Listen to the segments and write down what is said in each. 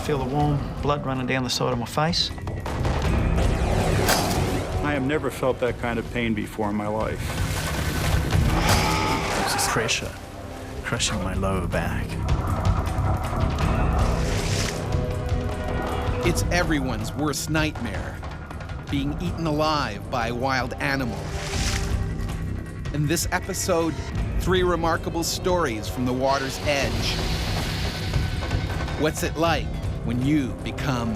feel the warm blood running down the side of my face. I have never felt that kind of pain before in my life. There's this pressure crushing my lower back. It's everyone's worst nightmare, being eaten alive by a wild animal. In this episode, 3 remarkable stories from the water's edge. What's it like when you become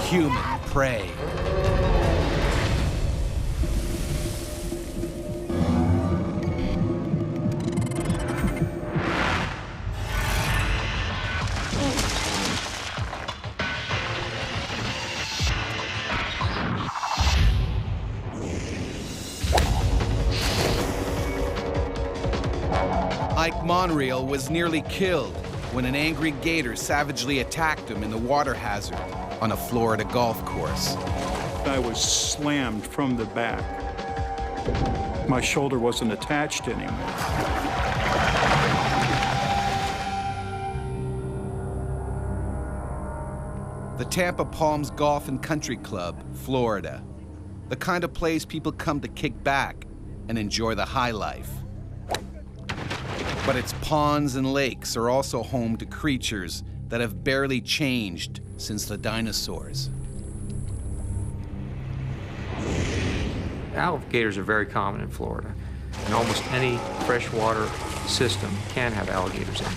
human prey? Ike Monreal was nearly killed when an angry gator savagely attacked him in the water hazard on a Florida golf course. I was slammed from the back. My shoulder wasn't attached anymore. The Tampa Palms Golf and Country Club, Florida. The kind of place people come to kick back and enjoy the high life. But its ponds and lakes are also home to creatures that have barely changed since the dinosaurs. Alligators are very common in Florida, and almost any freshwater system can have alligators in it.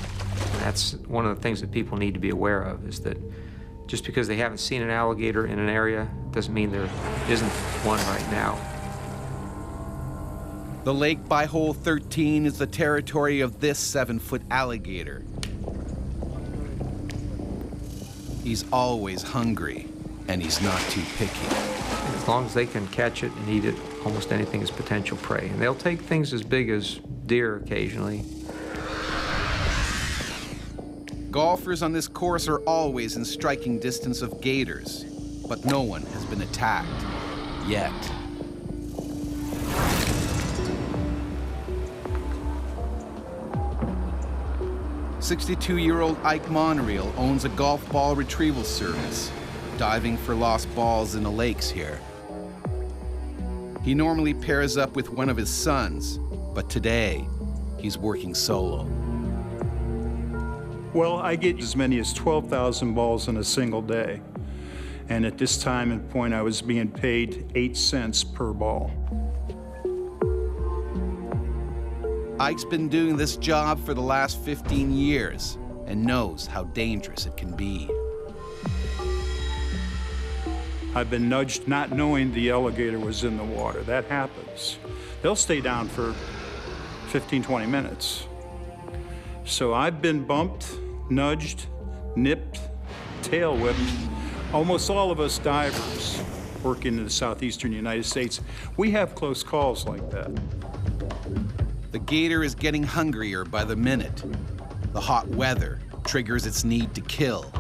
And that's one of the things that people need to be aware of, is that just because they haven't seen an alligator in an area doesn't mean there isn't one right now. The lake by hole 13 is the territory of this 7-foot alligator. He's always hungry, and he's not too picky. As long as they can catch it and eat it, almost anything is potential prey. And they'll take things as big as deer occasionally. Golfers on this course are always in striking distance of gators, but no one has been attacked yet. "62-year-old Ike Monreal owns a golf ball retrieval service, diving for lost balls in the lakes here. He normally pairs up with one of his sons, but today he's working solo. Well, I get as many as 12,000 balls in a single day. And at this time and point, I was being paid 8 cents per ball. Ike's been doing this job for the last 15 years and knows how dangerous it can be. I've been nudged not knowing the alligator was in the water. That happens. They'll stay down for 15, 20 minutes. So I've been bumped, nudged, nipped, tail whipped. Almost all of us divers working in the southeastern United States, we have close calls like that. The gator is getting hungrier by the minute. The hot weather triggers its need to kill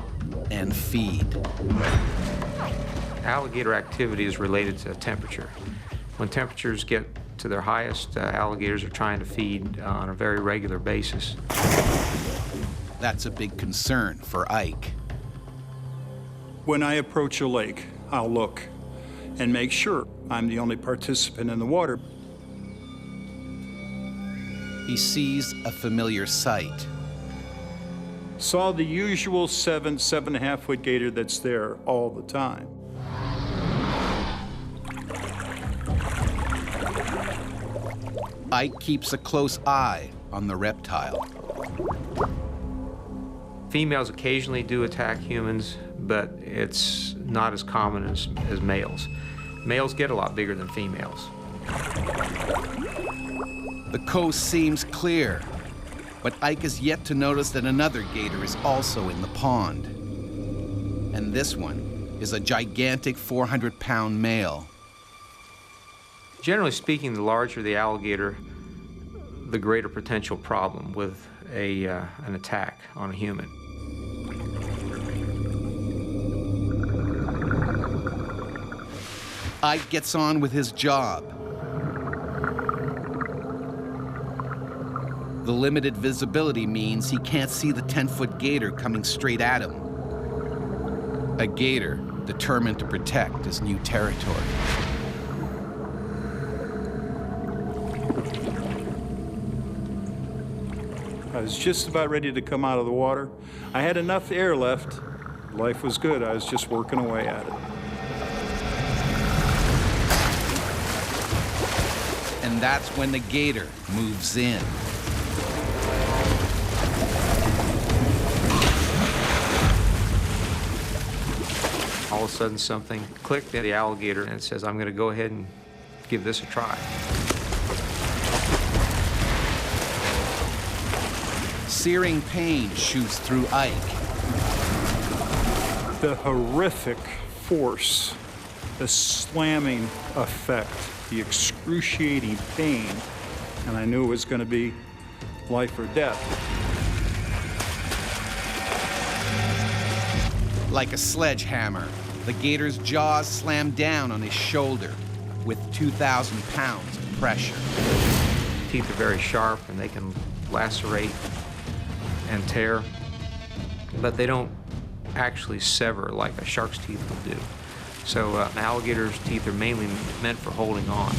and feed. Alligator activity is related to temperature. When temperatures get to their highest, alligators are trying to feed on a very regular basis. That's a big concern for Ike. When I approach a lake, I'll look and make sure I'm the only participant in the water. He sees a familiar sight. Saw the usual 7.5 foot gator that's there all the time. Ike keeps a close eye on the reptile. Females occasionally do attack humans, but it's not as common as males. Males get a lot bigger than females. The coast seems clear, but Ike is yet to notice that another gator is also in the pond. And this one is a gigantic 400-pound male. Generally speaking, the larger the alligator, the greater potential problem with an attack on a human. Ike gets on with his job. The limited visibility means he can't see the 10-foot gator coming straight at him. A gator determined to protect his new territory. I was just about ready to come out of the water. I had enough air left. Life was good. I was just working away at it. And that's when the gator moves in. All of a sudden something clicked at the alligator and it says, I'm going to go ahead and give this a try. Searing pain shoots through Ike. The horrific force, the slamming effect, the excruciating pain, and I knew it was going to be life or death. Like a sledgehammer, the gator's jaws slammed down on his shoulder with 2,000 pounds of pressure. Teeth are very sharp and they can lacerate and tear, but they don't actually sever like a shark's teeth will do. So an alligator's teeth are mainly meant for holding on.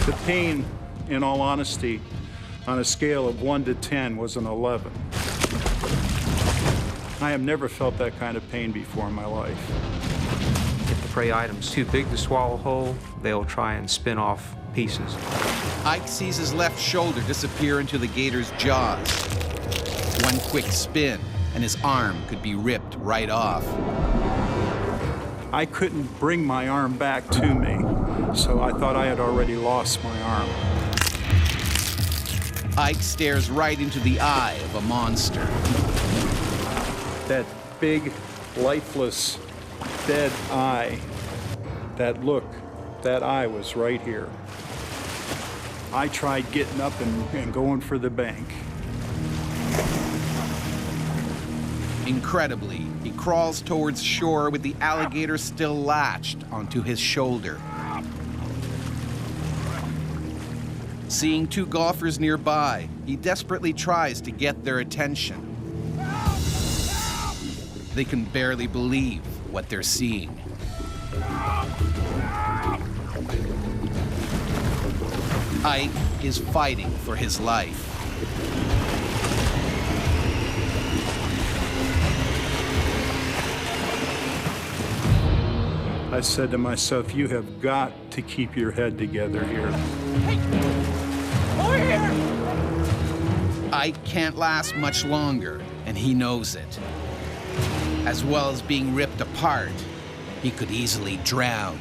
The pain, in all honesty, on a scale of 1 to 10 was an 11. I have never felt that kind of pain before in my life. If the prey item's too big to swallow whole, they'll try and spin off pieces. Ike sees his left shoulder disappear into the gator's jaws. One quick spin, and his arm could be ripped right off. I couldn't bring my arm back to me, so I thought I had already lost my arm. Ike stares right into the eye of a monster. That big, lifeless, dead eye, that look, that eye was right here. I tried getting up and going for the bank. Incredibly, he crawls towards shore with the alligator still latched onto his shoulder. Seeing two golfers nearby, he desperately tries to get their attention. They can barely believe what they're seeing. Ike is fighting for his life. I said to myself, you have got to keep your head together here. Hey! Over here! Ike can't last much longer, and he knows it. As well as being ripped apart, he could easily drown.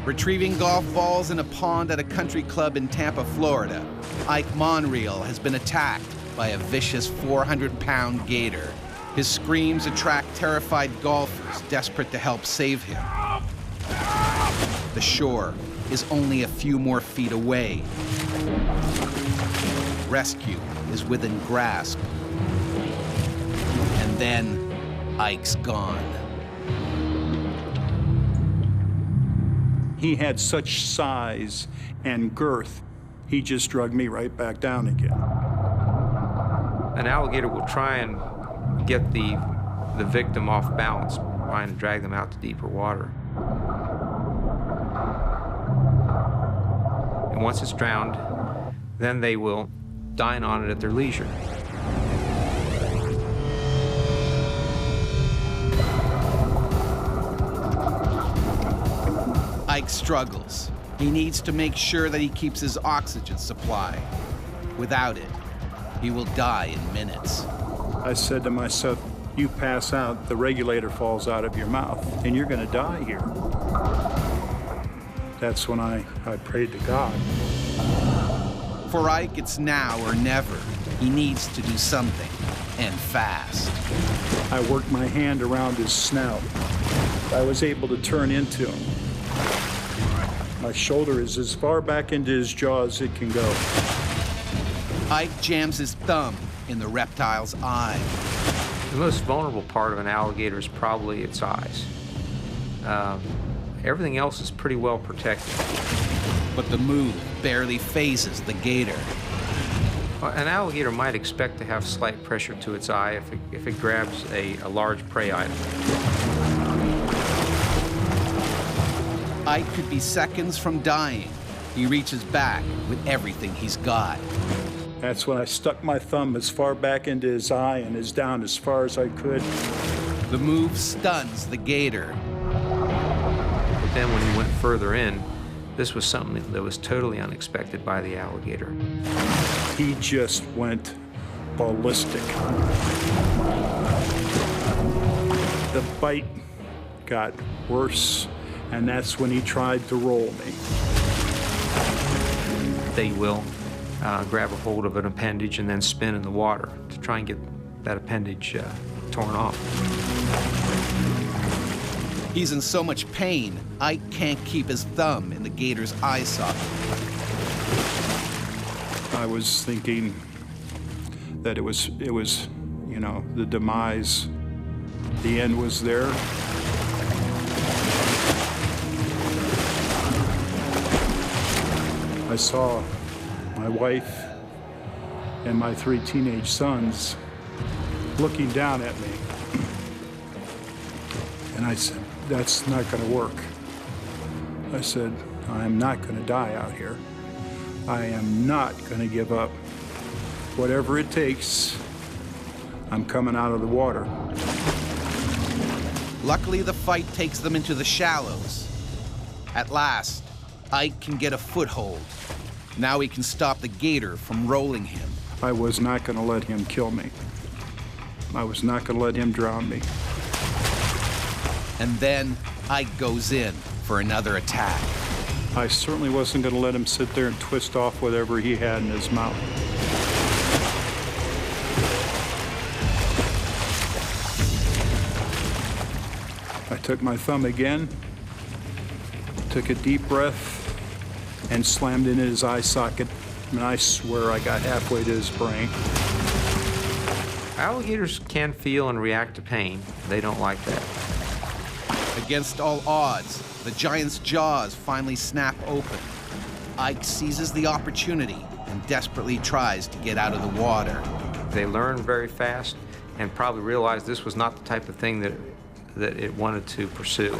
Retrieving golf balls in a pond at a country club in Tampa, Florida, Ike Monreal has been attacked by a vicious 400-pound gator. His screams attract terrified golfers desperate to help save him. The shore is only a few more feet away. Rescue is within grasp. And then Ike's gone. He had such size and girth, he just dragged me right back down again. An alligator will try and get the victim off balance, trying to drag them out to deeper water. And once it's drowned, then they will dine on it at their leisure. Ike struggles. He needs to make sure that he keeps his oxygen supply. Without it, he will die in minutes. I said to myself, you pass out, the regulator falls out of your mouth, and you're gonna die here. That's when I prayed to God. For Ike, it's now or never. He needs to do something, and fast. I worked my hand around his snout. I was able to turn into him. My shoulder is as far back into his jaw as it can go. Ike jams his thumb in the reptile's eye. The most vulnerable part of an alligator is probably its eyes. Everything else is pretty well protected. But the move barely phases the gator. An alligator might expect to have slight pressure to its eye if it grabs a large prey item. Ike could be seconds from dying. He reaches back with everything he's got. That's when I stuck my thumb as far back into his eye and as down as far as I could. The move stuns the gator. But then when he went further in, this was something that was totally unexpected by the alligator. He just went ballistic. The bite got worse, and that's when he tried to roll me. They will grab a hold of an appendage and then spin in the water to try and get that appendage torn off. He's in so much pain, Ike can't keep his thumb in the gator's eye socket. I was thinking that it was, you know, the demise, the end was there. I saw my wife and my 3 teenage sons looking down at me. And I said, that's not going to work. I said, I'm not going to die out here. I am not going to give up. Whatever it takes, I'm coming out of the water. Luckily, the fight takes them into the shallows. At last, Ike can get a foothold. Now he can stop the gator from rolling him. I was not going to let him kill me. I was not going to let him drown me. And then Ike goes in for another attack. I certainly wasn't going to let him sit there and twist off whatever he had in his mouth. I took my thumb again, took a deep breath, and slammed into his eye socket, and I swear I got halfway to his brain. Alligators can feel and react to pain. They don't like that. Against all odds, the giant's jaws finally snap open. Ike seizes the opportunity and desperately tries to get out of the water. They learn very fast and probably realized this was not the type of thing that it wanted to pursue.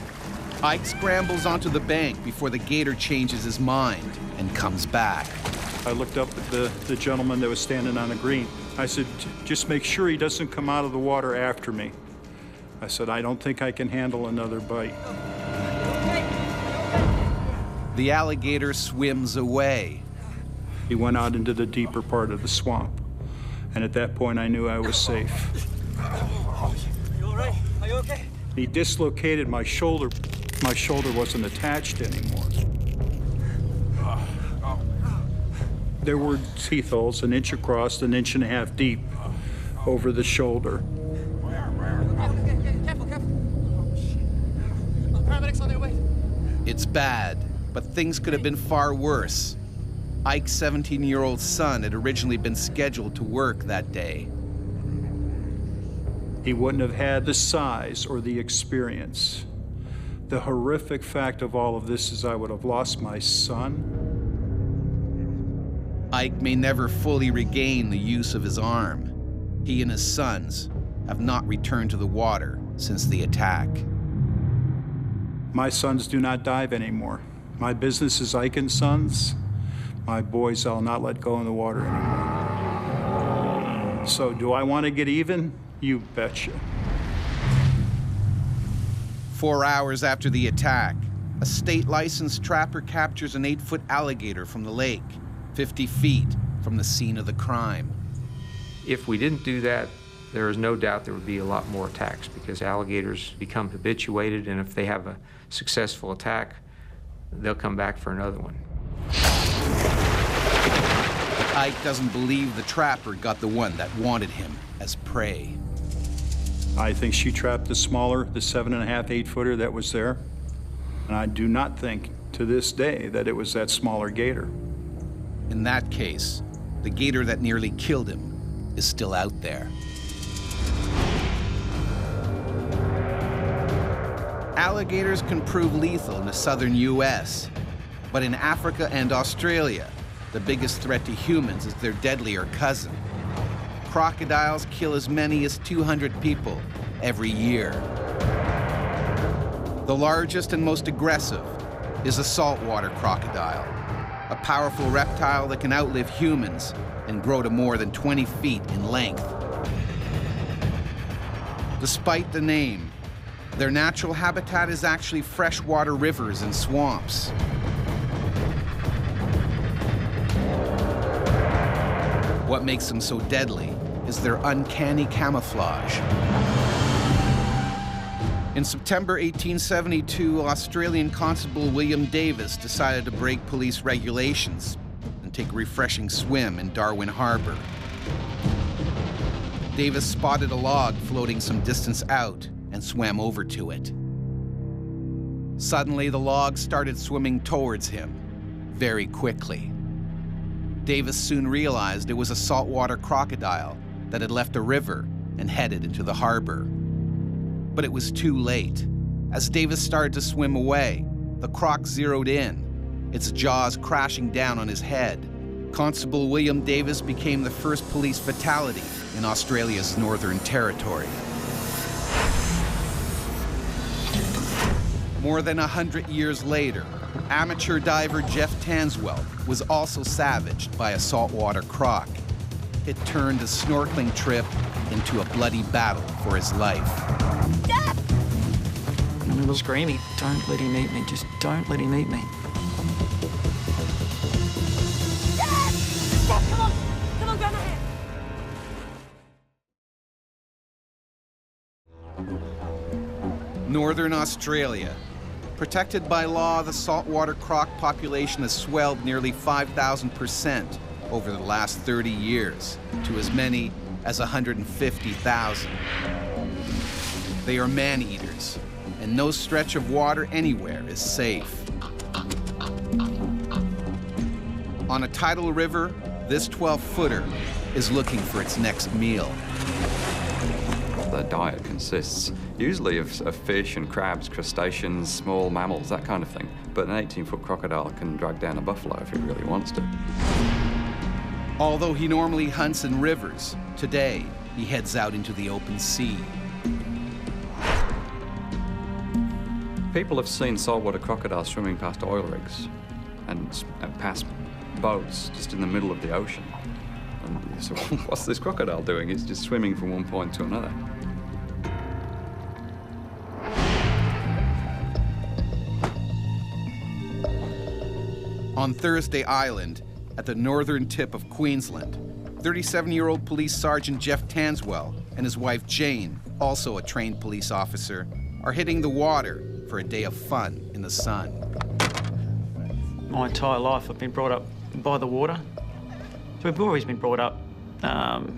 Ike scrambles onto the bank before the gator changes his mind and comes back. I looked up at the gentleman that was standing on the green. I said, just make sure he doesn't come out of the water after me. I said, I don't think I can handle another bite. The alligator swims away. He went out into the deeper part of the swamp. And at that point, I knew I was safe. Are you all right? Are you okay? He dislocated my shoulder. My shoulder wasn't attached anymore. There were teeth holes 1 inch across, 1.5 inches deep over the shoulder. Careful, careful. Paramedics on their way. It's bad, but things could have been far worse. Ike's 17-year-old son had originally been scheduled to work that day. He wouldn't have had the size or the experience. The horrific fact of all of this is I would have lost my son. Ike may never fully regain the use of his arm. He and his sons have not returned to the water since the attack. My sons do not dive anymore. My business is Ike and Sons. My boys I'll not let go in the water anymore. So do I want to get even? You betcha. 4 hours after the attack, a state-licensed trapper captures an 8-foot alligator from the lake, 50 feet from the scene of the crime. If we didn't do that, there is no doubt there would be a lot more attacks because alligators become habituated, and if they have a successful attack, they'll come back for another one. Ike doesn't believe the trapper got the one that wanted him as prey. I think she trapped the smaller, the 7.5, 8-footer that was there. And I do not think to this day that it was that smaller gator. In that case, the gator that nearly killed him is still out there. Alligators can prove lethal in the southern US, but in Africa and Australia, the biggest threat to humans is their deadlier cousin. Crocodiles kill as many as 200 people every year. The largest and most aggressive is the saltwater crocodile, a powerful reptile that can outlive humans and grow to more than 20 feet in length. Despite the name, their natural habitat is actually freshwater rivers and swamps. What makes them so deadly is their uncanny camouflage. In September 1872, Australian Constable William Davis decided to break police regulations and take a refreshing swim in Darwin Harbour. Davis spotted a log floating some distance out and swam over to it. Suddenly, the log started swimming towards him, very quickly. Davis soon realized it was a saltwater crocodile that had left a river and headed into the harbor. But it was too late. As Davis started to swim away, the croc zeroed in, its jaws crashing down on his head. Constable William Davis became the first police fatality in Australia's Northern Territory. More than 100 years later, amateur diver Jeff Tanswell was also savaged by a saltwater croc. It turned a snorkeling trip into a bloody battle for his life. And we were screaming, "Don't let him eat me, just don't let him eat me." Dad! Dad, come on! Come on, grab my hand! Northern Australia. Protected by law, the saltwater croc population has swelled nearly 5,000% over the last 30 years to as many as 150,000. They are man-eaters, and no stretch of water anywhere is safe. On a tidal river, this 12-footer is looking for its next meal. Their diet consists usually of fish and crabs, crustaceans, small mammals, that kind of thing. But an 18-foot crocodile can drag down a buffalo if it really wants to. Although he normally hunts in rivers, today he heads out into the open sea. People have seen saltwater crocodiles swimming past oil rigs and past boats just in the middle of the ocean. And so what's this crocodile doing? It's just swimming from one point to another. On Thursday Island, at the northern tip of Queensland, 37-year-old police sergeant Jeff Tanswell and his wife Jane, also a trained police officer, are hitting the water for a day of fun in the sun. My entire life I've been brought up by the water. So we've always been brought up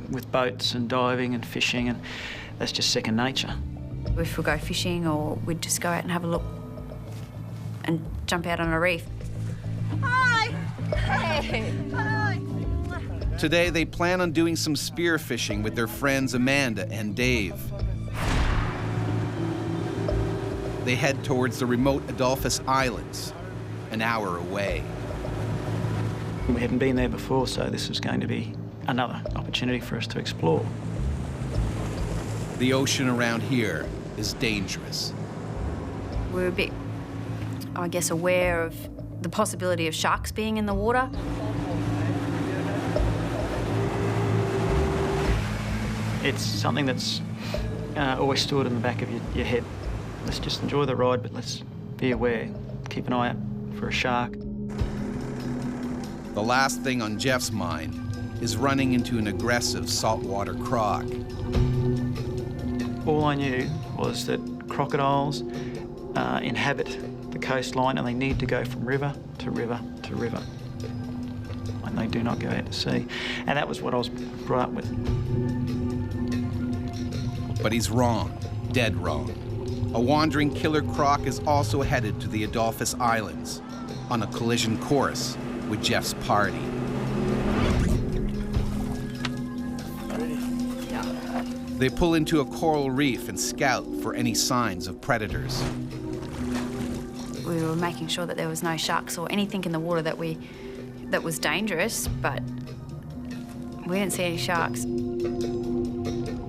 with boats and diving and fishing, and that's just second nature. If we go fishing, or we'd just go out and have a look and jump out on a reef. Hi! Hey! Hi! Today they plan on doing some spear fishing with their friends Amanda and Dave. They head towards the remote Adolphus Islands, an hour away. We hadn't been there before, so this was going to be another opportunity for us to explore. The ocean around here is dangerous. We're a bit, I guess, aware of the possibility of sharks being in the water. It's something that's always stored in the back of your head. Let's just enjoy the ride, but let's be aware. Keep an eye out for a shark. The last thing on Jeff's mind is running into an aggressive saltwater croc. All I knew was that crocodiles inhabit the coastline, and they need to go from river to river to river. And they do not go out to sea. And that was what I was brought up with. But he's wrong, dead wrong. A wandering killer croc is also headed to the Adolphus Islands on a collision course with Jeff's party. They pull into a coral reef and scout for any signs of predators. We were making sure that there was no sharks or anything in the water that was dangerous, but we didn't see any sharks.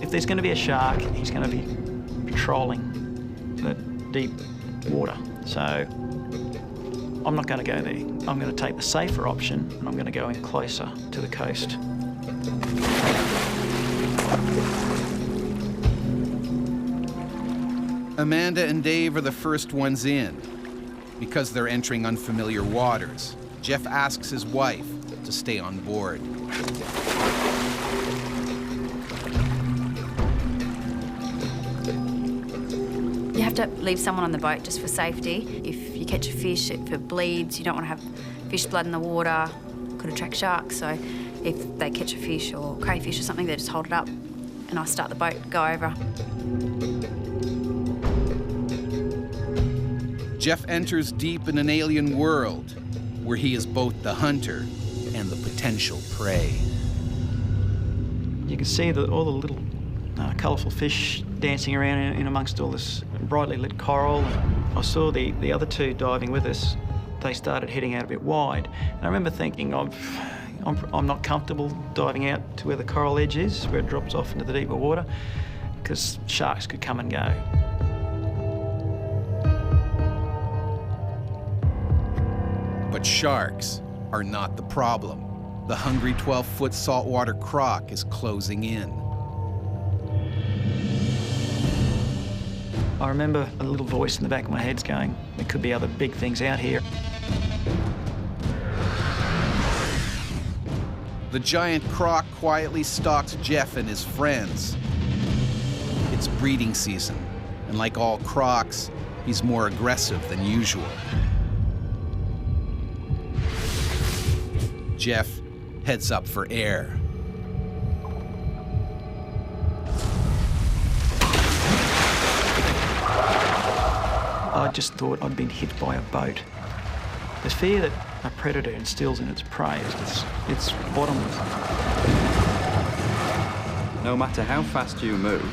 If there's going to be a shark, he's going to be patrolling the deep water. So I'm not going to go there. I'm going to take the safer option, and I'm going to go in closer to the coast. Amanda and Dave are the first ones in. Because they're entering unfamiliar waters, Jeff asks his wife to stay on board. You have to leave someone on the boat just for safety. If you catch a fish, if it bleeds, you don't want to have fish blood in the water. Could attract sharks, so if they catch a fish or crayfish or something, they just hold it up and I start the boat, go over. Jeff enters deep in an alien world where he is both the hunter and the potential prey. You can see all the little colourful fish dancing around in amongst all this brightly lit coral. I saw the other two diving with us. They started heading out a bit wide. And I remember thinking, I'm not comfortable diving out to where the coral edge is, where it drops off into the deeper water, because sharks could come and go. But sharks are not the problem. The hungry 12-foot saltwater croc is closing in. I remember a little voice in the back of my head's going, there could be other big things out here. The giant croc quietly stalks Jeff and his friends. It's breeding season, and like all crocs, he's more aggressive than usual. Jeff heads up for air. I just thought I'd been hit by a boat. The fear that a predator instills in its prey, it's bottomless. No matter how fast you move,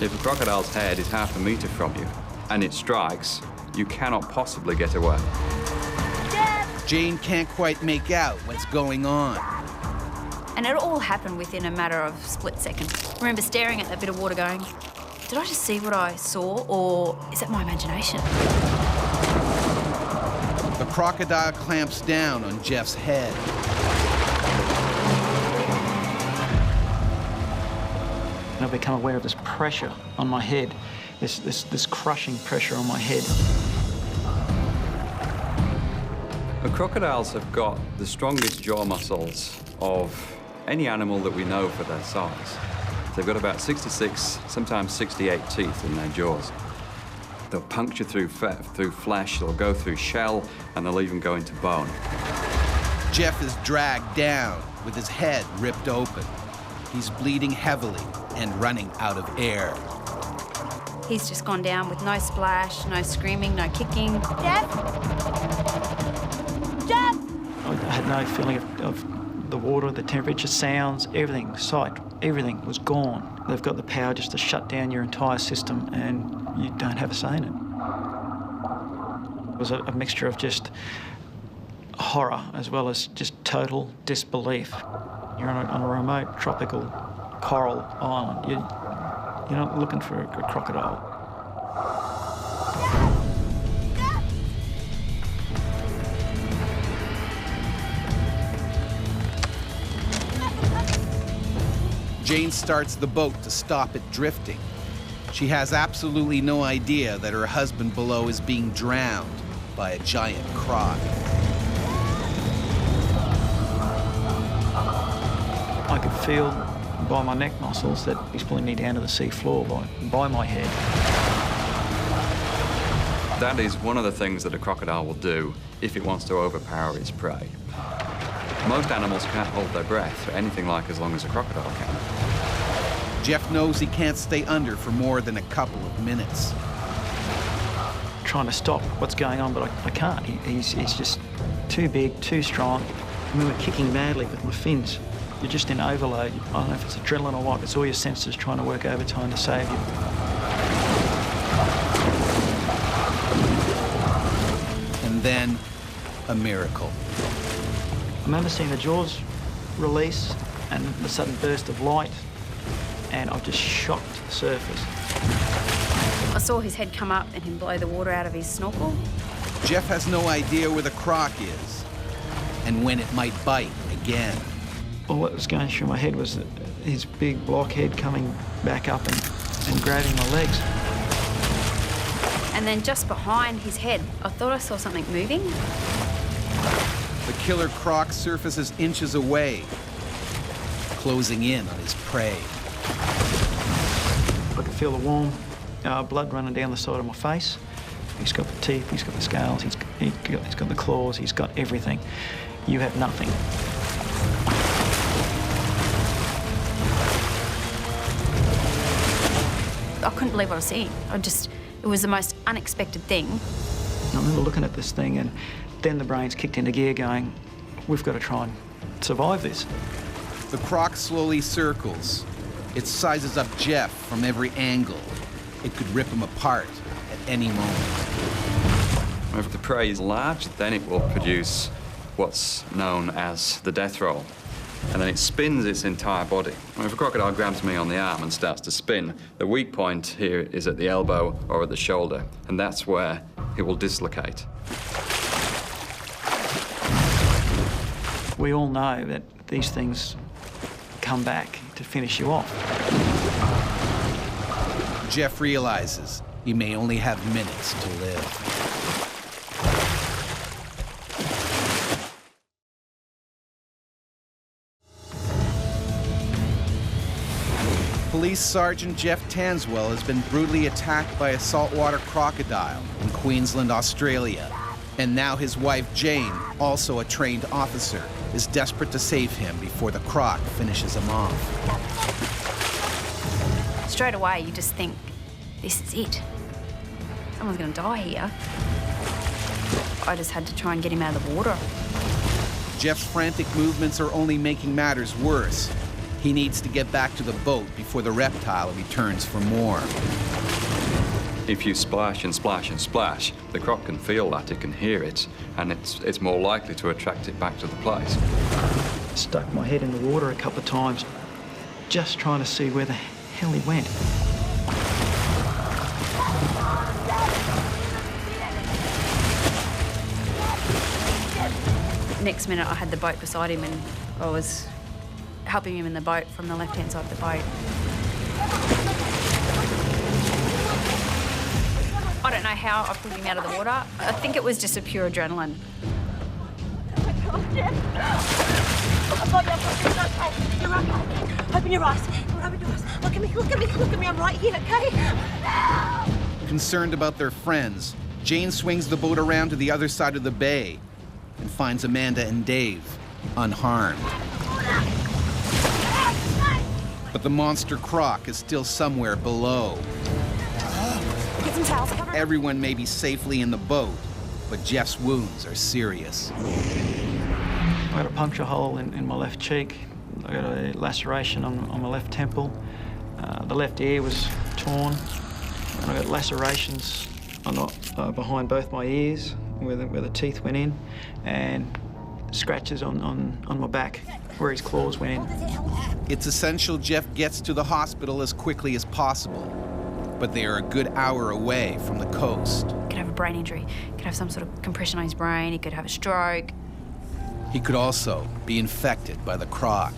if a crocodile's head is half a metre from you and it strikes, you cannot possibly get away. Jane can't quite make out what's going on. And it all happened within a matter of a split second. I remember staring at that bit of water going, did I just see what I saw, or is that my imagination? The crocodile clamps down on Jeff's head. And I've become aware of this pressure on my head, this crushing pressure on my head. The crocodiles have got the strongest jaw muscles of any animal that we know for their size. They've got about 66, sometimes 68 teeth in their jaws. They'll puncture through flesh, they'll go through shell, and they'll even go into bone. Jeff is dragged down with his head ripped open. He's bleeding heavily and running out of air. He's just gone down with no splash, no screaming, no kicking. Jeff! Jeff! I had no feeling of the water, the temperature, sounds, everything, sight, everything was gone. They've got the power just to shut down your entire system and you don't have a say in it. It was a mixture of just horror as well as just total disbelief. You're on a remote tropical coral island. You're not looking for a crocodile. Jane starts the boat to stop it drifting. She has absolutely no idea that her husband below is being drowned by a giant croc. I could feel by my neck muscles that he's pulling me down to the sea floor by my head. That is one of the things that a crocodile will do if it wants to overpower its prey. Most animals can't hold their breath for anything like as long as a crocodile can. Jeff knows he can't stay under for more than a couple of minutes. Trying to stop what's going on, but I can't. He's just too big, too strong. I mean, we're kicking madly with my fins. You're just in overload. I don't know if it's adrenaline or what, it's all your senses trying to work overtime to save you. then, a miracle. I remember seeing the jaws release and the sudden burst of light, and I just shot to the surface. I saw his head come up and him blow the water out of his snorkel. Jeff has no idea where the croc is and when it might bite again. All that was going through my head was his big blockhead coming back up and grabbing my legs. And then just behind his head, I thought I saw something moving. The killer croc surfaces inches away, closing in on his prey. I could feel the warm blood running down the side of my face. He's got the teeth, he's got the scales, he's got the claws, he's got everything. You have nothing. I couldn't believe what I was seeing. It was the most unexpected thing. I remember looking at this thing, and then the brains kicked into gear going, we've got to try and survive this. The croc slowly circles. It sizes up Jeff from every angle. It could rip him apart at any moment. If the prey is large, then it will produce what's known as the death roll. And then it spins its entire body. If a crocodile grabs me on the arm and starts to spin, the weak point here is at the elbow or at the shoulder, and that's where it will dislocate. We all know that these things come back to finish you off. Jeff realizes he may only have minutes to live. Police Sergeant Jeff Tanswell has been brutally attacked by a saltwater crocodile in Queensland, Australia. And now his wife, Jane, also a trained officer, is desperate to save him before the croc finishes him off. Straight away, you just think, this is it. Someone's going to die here. I just had to try and get him out of the water. Jeff's frantic movements are only making matters worse. He needs to get back to the boat before the reptile returns for more. If you splash and splash and splash, the croc can feel that, it can hear it, and it's more likely to attract it back to the place. Stuck my head in the water a couple of times, just trying to see where the hell he went. Next minute, I had the boat beside him and I was helping him in the boat from the left-hand side of the boat. I don't know how I pulled him out of the water. I think it was just a pure adrenaline. I've got you. Okay. You're okay. Open your eyes. Open your eyes. Look at me. Look at me. Look at me. I'm right here, okay? Concerned about their friends, Jane swings the boat around to the other side of the bay and finds Amanda and Dave unharmed. But the monster croc is still somewhere below. Get some towels. Cover. Everyone may be safely in the boat, but Jeff's wounds are serious. I got a puncture hole in my left cheek. I got a laceration on my left temple. The left ear was torn. And I got lacerations behind both my ears where the teeth went in, and scratches on my back where his claws went in. It's essential Jeff gets to the hospital as quickly as possible, but they are a good hour away from the coast. He could have a brain injury. He could have some sort of compression on his brain. He could have a stroke. He could also be infected by the croc.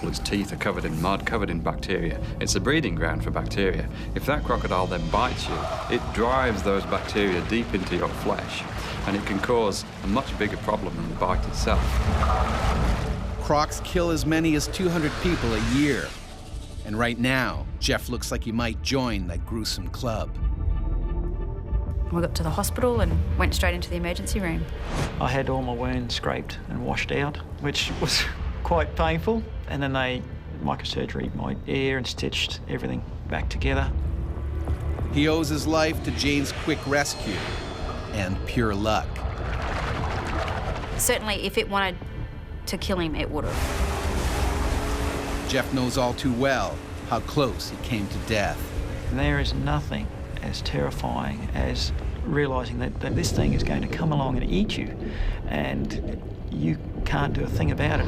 Its teeth are covered in mud, covered in bacteria. It's a breeding ground for bacteria. If that crocodile then bites you, it drives those bacteria deep into your flesh, and it can cause a much bigger problem than the bite itself. Crocs kill as many as 200 people a year. And right now, Jeff looks like he might join that gruesome club. We got to the hospital and went straight into the emergency room. I had all my wounds scraped and washed out, which was quite painful. And then they microsurgery my ear and stitched everything back together. He owes his life to Jane's quick rescue and pure luck. Certainly, if it wanted to kill him, it would have. Jeff knows all too well how close he came to death. There is nothing as terrifying as realising that this thing is going to come along and eat you, and you can't do a thing about it.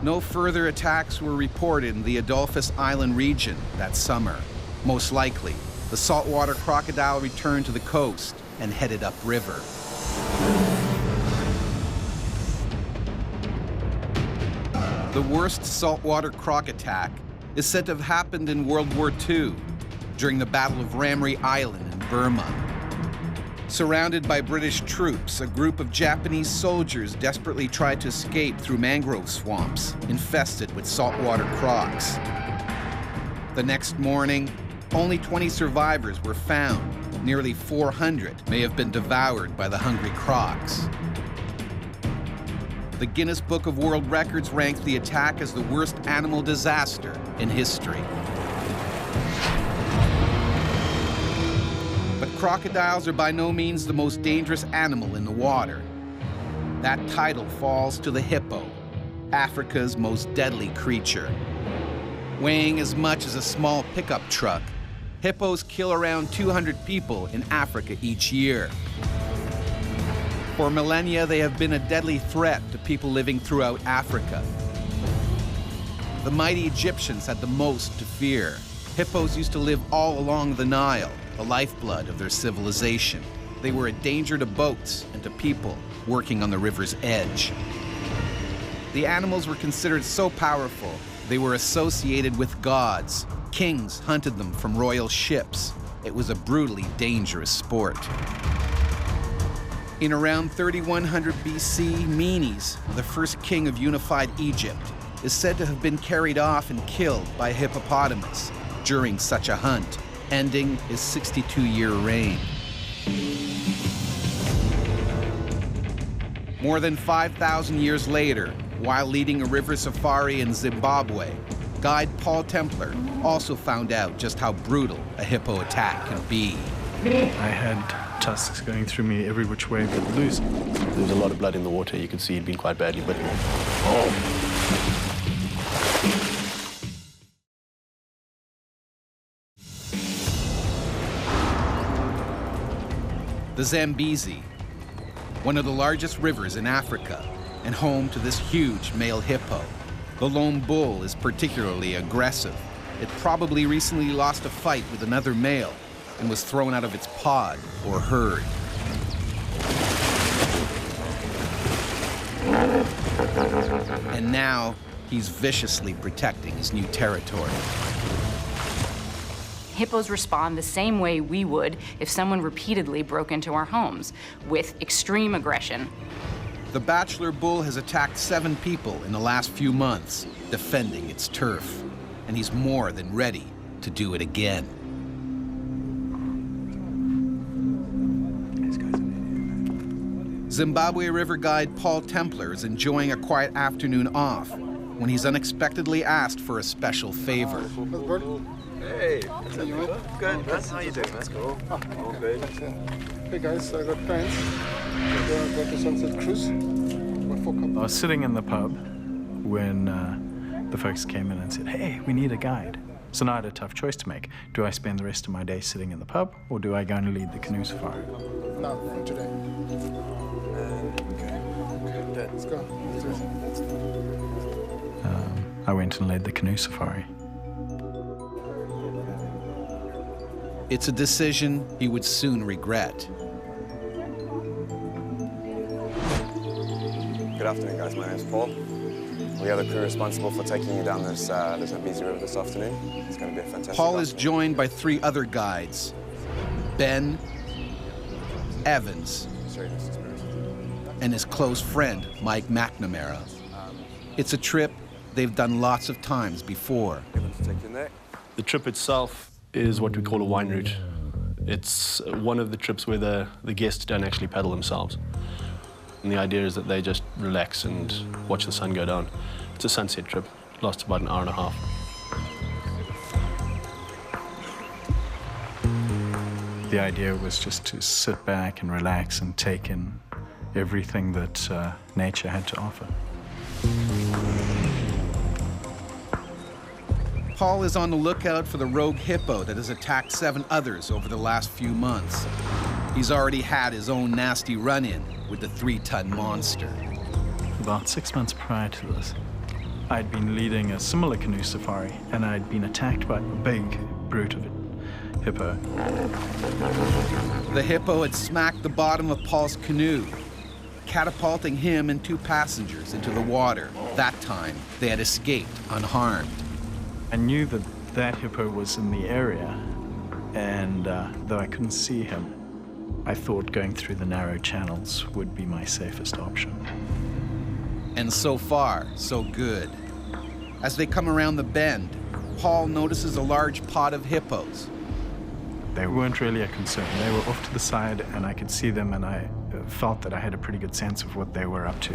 No further attacks were reported in the Adolphus Island region that summer. Most likely, the saltwater crocodile returned to the coast and headed upriver. The worst saltwater croc attack is said to have happened in World War II during the Battle of Ramree Island in Burma. Surrounded by British troops, a group of Japanese soldiers desperately tried to escape through mangrove swamps infested with saltwater crocs. The next morning, only 20 survivors were found. Nearly 400 may have been devoured by the hungry crocs. The Guinness Book of World Records ranked the attack as the worst animal disaster in history. But crocodiles are by no means the most dangerous animal in the water. That title falls to the hippo, Africa's most deadly creature. Weighing as much as a small pickup truck, hippos kill around 200 people in Africa each year. For millennia, they have been a deadly threat to people living throughout Africa. The mighty Egyptians had the most to fear. Hippos used to live all along the Nile, the lifeblood of their civilization. They were a danger to boats and to people working on the river's edge. The animals were considered so powerful, they were associated with gods. Kings hunted them from royal ships. It was a brutally dangerous sport. In around 3100 BC, Menes, the first king of unified Egypt, is said to have been carried off and killed by a hippopotamus during such a hunt, ending his 62-year reign. More than 5,000 years later, while leading a river safari in Zimbabwe, guide Paul Templar also found out just how brutal a hippo attack can be. I had tusks going through me every which way but loose. There was a lot of blood in the water. You could see he'd been quite badly bitten. The Zambezi, one of the largest rivers in Africa, and home to this huge male hippo. The lone bull is particularly aggressive. It probably recently lost a fight with another male and was thrown out of its pod or herd. And now he's viciously protecting his new territory. Hippos respond the same way we would if someone repeatedly broke into our homes, with extreme aggression. The bachelor bull has attacked 7 people in the last few months, defending its turf. And he's more than ready to do it again. Zimbabwe river guide Paul Templar is enjoying a quiet afternoon off when he's unexpectedly asked for a special favor. Hey, good. How you doing? That's cool. All good. Hey guys, I got plans. We're going to Sunset Cruise. I was sitting in the pub when the folks came in and said, hey, we need a guide. So now I had a tough choice to make. Do I spend the rest of my day sitting in the pub, or do I go and lead the canoe safari? No, not today. Okay, let's go. I went and led the canoe safari. It's a decision he would soon regret. Good afternoon, guys. My name's Paul. We are the crew responsible for taking you down this Zambezi River this afternoon. It's going to be a fantastic Paul is afternoon. joined by 3 other guides, Ben, Evans, and his close friend, Mike McNamara. It's a trip they've done lots of times before. The trip itself is what we call a wine route. It's one of the trips where the guests don't actually paddle themselves. And the idea is that they just relax and watch the sun go down. It's a sunset trip. It lasts about an hour and a half. The idea was just to sit back and relax and take in everything that nature had to offer. Paul is on the lookout for the rogue hippo that has attacked 7 others over the last few months. He's already had his own nasty run-in with the 3-ton monster. About 6 months prior to this, I'd been leading a similar canoe safari, and I'd been attacked by a big brute of a hippo. The hippo had smacked the bottom of Paul's canoe, catapulting him and 2 passengers into the water. That time, they had escaped unharmed. I knew that that hippo was in the area, and though I couldn't see him, I thought going through the narrow channels would be my safest option. And so far, so good. As they come around the bend, Paul notices a large pod of hippos. They weren't really a concern. They were off to the side, and I could see them, and I felt that I had a pretty good sense of what they were up to.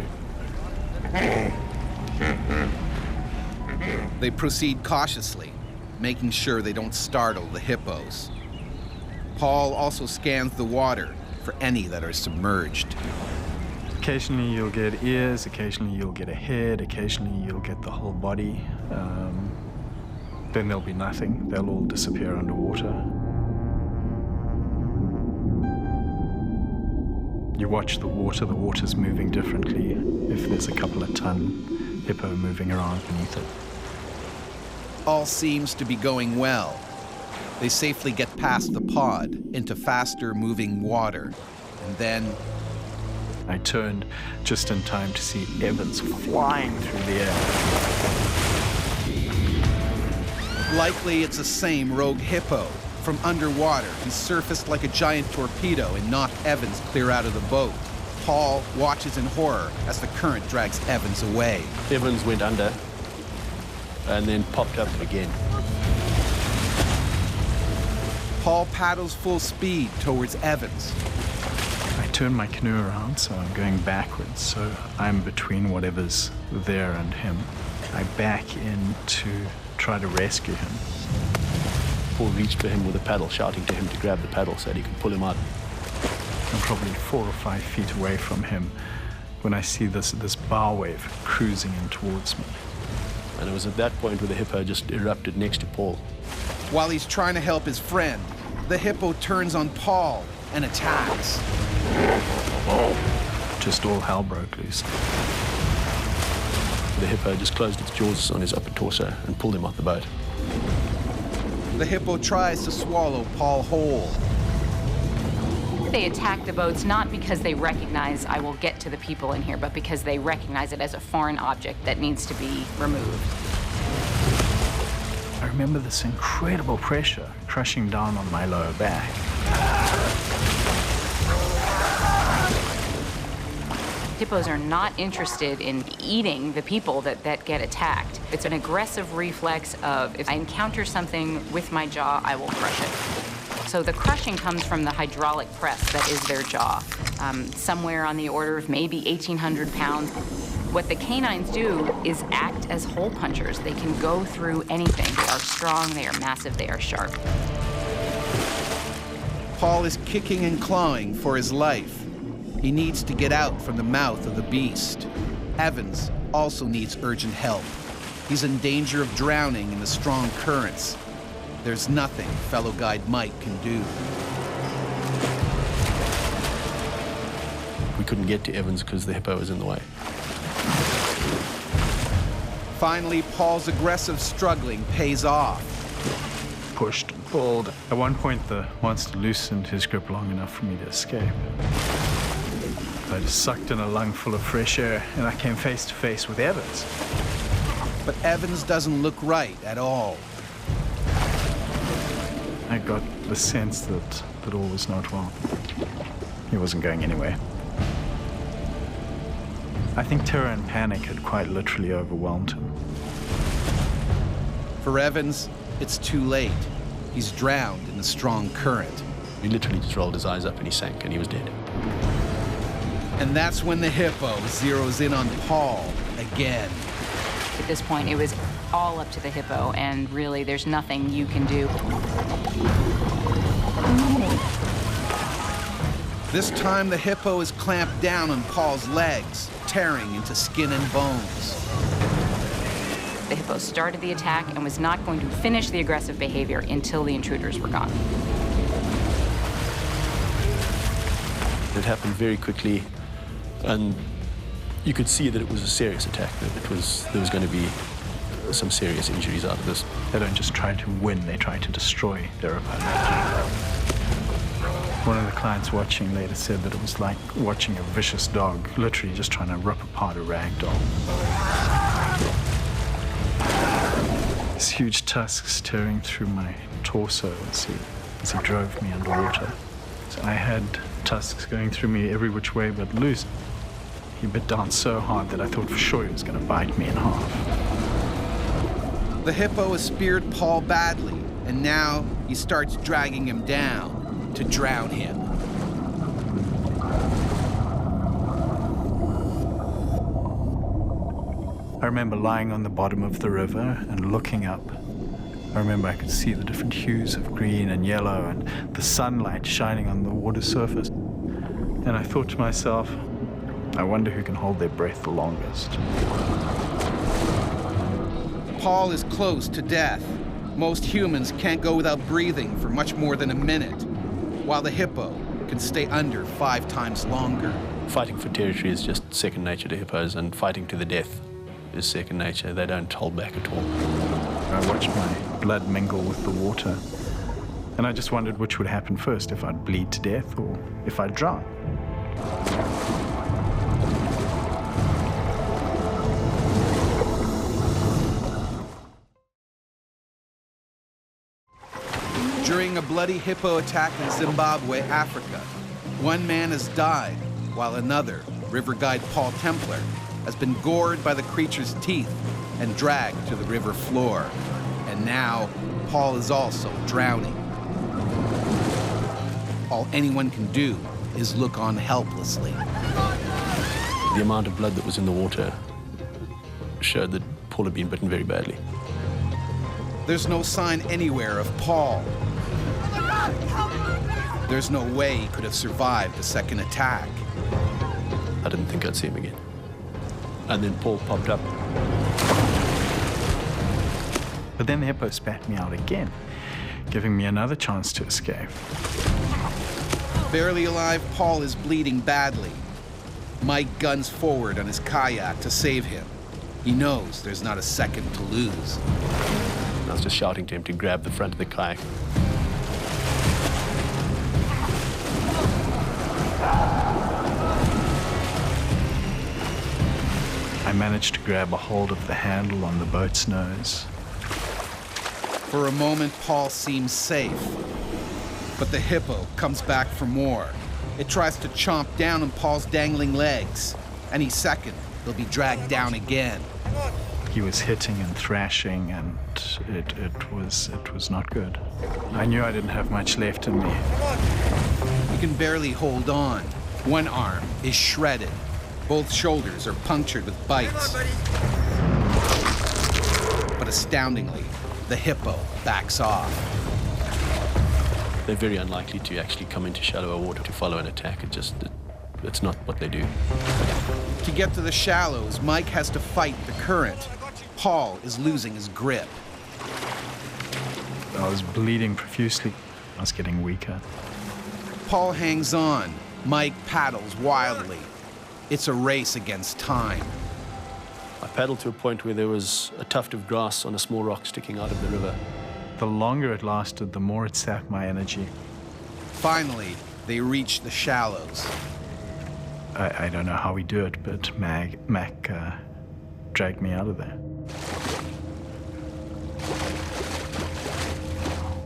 They proceed cautiously, making sure they don't startle the hippos. Paul also scans the water for any that are submerged. Occasionally you'll get ears, occasionally you'll get a head, occasionally you'll get the whole body. Then there'll be nothing. They'll all disappear underwater. You watch the water's moving differently if there's a couple of ton hippo moving around beneath it. All seems to be going well. They safely get past the pod into faster moving water. And then I turned just in time to see Evans flying through the air. likely it's the same rogue hippo. From underwater, he surfaced like a giant torpedo and knocked Evans clear out of the boat. Paul watches in horror as the current drags Evans away. Evans went under and then popped up again. Paul paddles full speed towards Evans. I turn my canoe around, so I'm going backwards, so I'm between whatever's there and him. I back in to try to rescue him. Paul reached for him with a paddle, shouting to him to grab the paddle so that he could pull him out. I'm probably 4 or 5 feet away from him when I see this bow wave cruising in towards me. And it was at that point where the hippo just erupted next to Paul. While he's trying to help his friend, the hippo turns on Paul and attacks. Just all hell broke loose. The hippo just closed its jaws on his upper torso and pulled him off the boat. The hippo tries to swallow Paul whole. They attack the boats not because they recognize I will get to the people in here, but because they recognize it as a foreign object that needs to be removed. I remember this incredible pressure crushing down on my lower back. Hippos are not interested in eating the people that get attacked. It's an aggressive reflex of, if I encounter something with my jaw, I will crush it. So the crushing comes from the hydraulic press that is their jaw, somewhere on the order of maybe 1,800 pounds. What the canines do is act as hole punchers. They can go through anything. They are strong, they are massive, they are sharp. Paul is kicking and clawing for his life. He needs to get out from the mouth of the beast. Evans also needs urgent help. He's in danger of drowning in the strong currents. There's nothing fellow guide Mike can do. We couldn't get to Evans because the hippo was in the way. Finally, Paul's aggressive struggling pays off. Pushed and pulled. At one point, the monster loosened his grip long enough for me to escape. I just sucked in a lung full of fresh air, and I came face to face with Evans. But Evans doesn't look right at all. I got the sense that all was not well. He wasn't going anywhere. I think terror and panic had quite literally overwhelmed him. For Evans, it's too late. He's drowned in the strong current. He literally just rolled his eyes up and he sank and he was dead. And that's when the hippo zeroes in on Paul again. At this point, it was all up to the hippo, and really, there's nothing you can do. This time, the hippo is clamped down on Paul's legs, tearing into skin and bones. The hippo started the attack and was not going to finish the aggressive behavior until the intruders were gone. It happened very quickly, and you could see that it was a serious attack, that there was going to be some serious injuries out of this. They don't just try to win, they try to destroy their opponent. One of the clients watching later said that it was like watching a vicious dog, literally just trying to rip apart a rag doll. These huge tusks tearing through my torso as he drove me underwater. So I had tusks going through me every which way but loose. He bit down so hard that I thought for sure he was going to bite me in half. The hippo has speared Paul badly, and now he starts dragging him down to drown him. I remember lying on the bottom of the river and looking up. I remember I could see the different hues of green and yellow and the sunlight shining on the water surface. And I thought to myself, I wonder who can hold their breath the longest. Paul is close to death. Most humans can't go without breathing for much more than a minute, while the hippo can stay under 5 times longer. Fighting for territory is just second nature to hippos, and fighting to the death is second nature. They don't hold back at all. I watched my blood mingle with the water, and I just wondered which would happen first, if I'd bleed to death or if I'd drown. During a bloody hippo attack in Zimbabwe, Africa, one man has died, while another, river guide Paul Templar, has been gored by the creature's teeth and dragged to the river floor. And now, Paul is also drowning. All anyone can do is look on helplessly. The amount of blood that was in the water showed that Paul had been bitten very badly. There's no sign anywhere of Paul. There's no way he could have survived a second attack. I didn't think I'd see him again. And then Paul popped up. But then the hippo spat me out again, giving me another chance to escape. Barely alive, Paul is bleeding badly. Mike guns forward on his kayak to save him. He knows there's not a second to lose. I was just shouting to him to grab the front of the kayak. I managed to grab a hold of the handle on the boat's nose. For a moment, Paul seems safe. But the hippo comes back for more. It tries to chomp down on Paul's dangling legs. Any second, he'll be dragged down again. He was hitting and thrashing, and it was not good. I knew I didn't have much left in me. He can barely hold on. One arm is shredded. Both shoulders are punctured with bites. But astoundingly, the hippo backs off. They're very unlikely to actually come into shallower water to follow an attack. It's not what they do. To get to the shallows, Mike has to fight the current. Paul is losing his grip. I was bleeding profusely. I was getting weaker. Paul hangs on. Mike paddles wildly. It's a race against time. I paddled to a point where there was a tuft of grass on a small rock sticking out of the river. The longer it lasted, the more it sapped my energy. Finally, they reach the shallows. I don't know how we do it, but Mac dragged me out of there.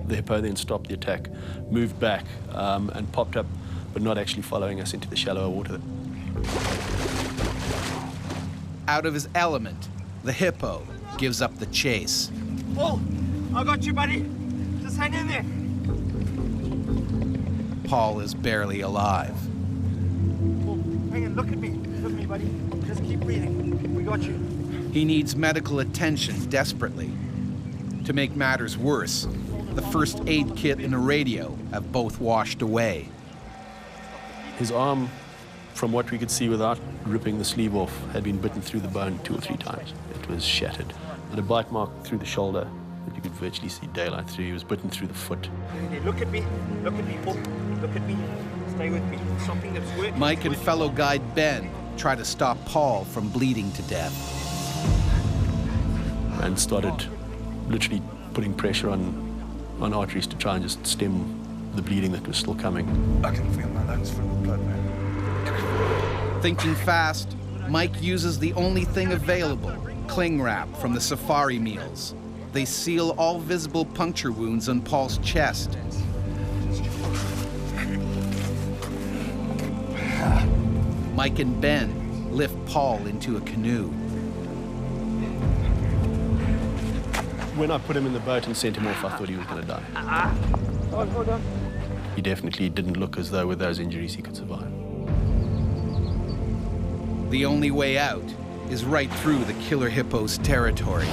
The hippo then stopped the attack, moved back, and popped up, but not actually following us into the shallower water. Out of his element, the hippo gives up the chase. Oh, I got you, buddy. Just hang in there. Paul is barely alive. Oh, hang on, look at me. Look at me, buddy. Just keep breathing. We got you. He needs medical attention desperately. To make matters worse, the first aid kit and a radio have both washed away. His arm from what we could see without ripping the sleeve off, had been bitten through the bone 2 or 3 times. It was shattered. And a bite mark through the shoulder that you could virtually see daylight through. He was bitten through the foot. Look at me, Paul. Look at me. Stay with me. Something that's working. Mike and fellow guide Ben try to stop Paul from bleeding to death. And started literally putting pressure on arteries to try and just stem the bleeding that was still coming. I can feel my lungs full of blood now. Thinking fast, Mike uses the only thing available, cling wrap from the safari meals. They seal all visible puncture wounds on Paul's chest. Mike and Ben lift Paul into a canoe. When I put him in the boat and sent him off, I thought he was going to die. Hold on. He definitely didn't look as though with those injuries he could survive. The only way out is right through the killer hippo's territory.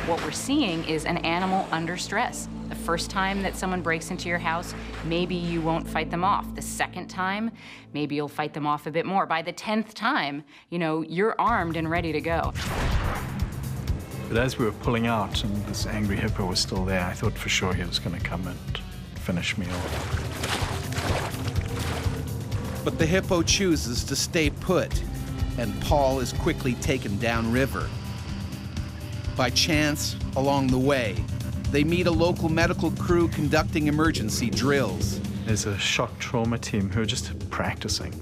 What we're seeing is an animal under stress. The first time that someone breaks into your house, maybe you won't fight them off. The second time, maybe you'll fight them off a bit more. By the 10th time, you know, you're armed and ready to go. But as we were pulling out and this angry hippo was still there, I thought for sure he was going to come and finish me off. But the hippo chooses to stay put, and Paul is quickly taken downriver. By chance, along the way, they meet a local medical crew conducting emergency drills. There's a shock trauma team who are just practicing.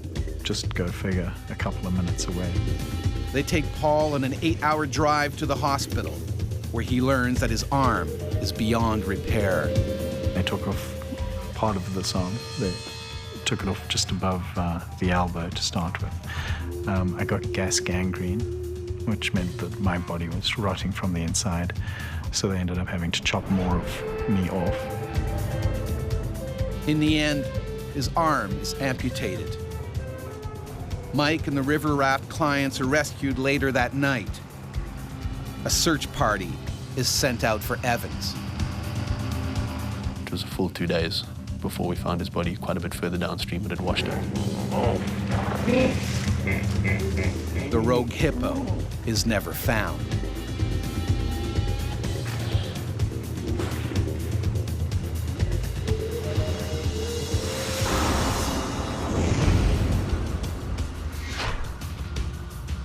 Just go figure, a couple of minutes away. They take Paul on an 8-hour drive to the hospital, where he learns that his arm is beyond repair. They took off part of this arm. They took it off just above the elbow to start with. I got gas gangrene, which meant that my body was rotting from the inside. So they ended up having to chop more of me off. In the end, his arm is amputated. Mike and the river raft clients are rescued later that night. A search party is sent out for Evans. It was a full 2 days before we found his body quite a bit further downstream, but it washed out. The rogue hippo is never found.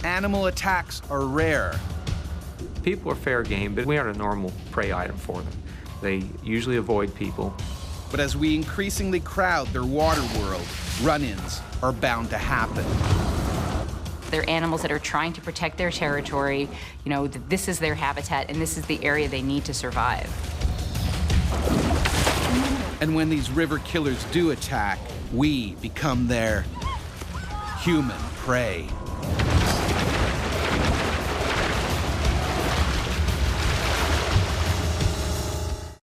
Animal attacks are rare. People are fair game, but we aren't a normal prey item for them. They usually avoid people. But as we increasingly crowd their water world, run-ins are bound to happen. They're animals that are trying to protect their territory. You know, this is their habitat and this is the area they need to survive. And when these river killers do attack, we become their human prey.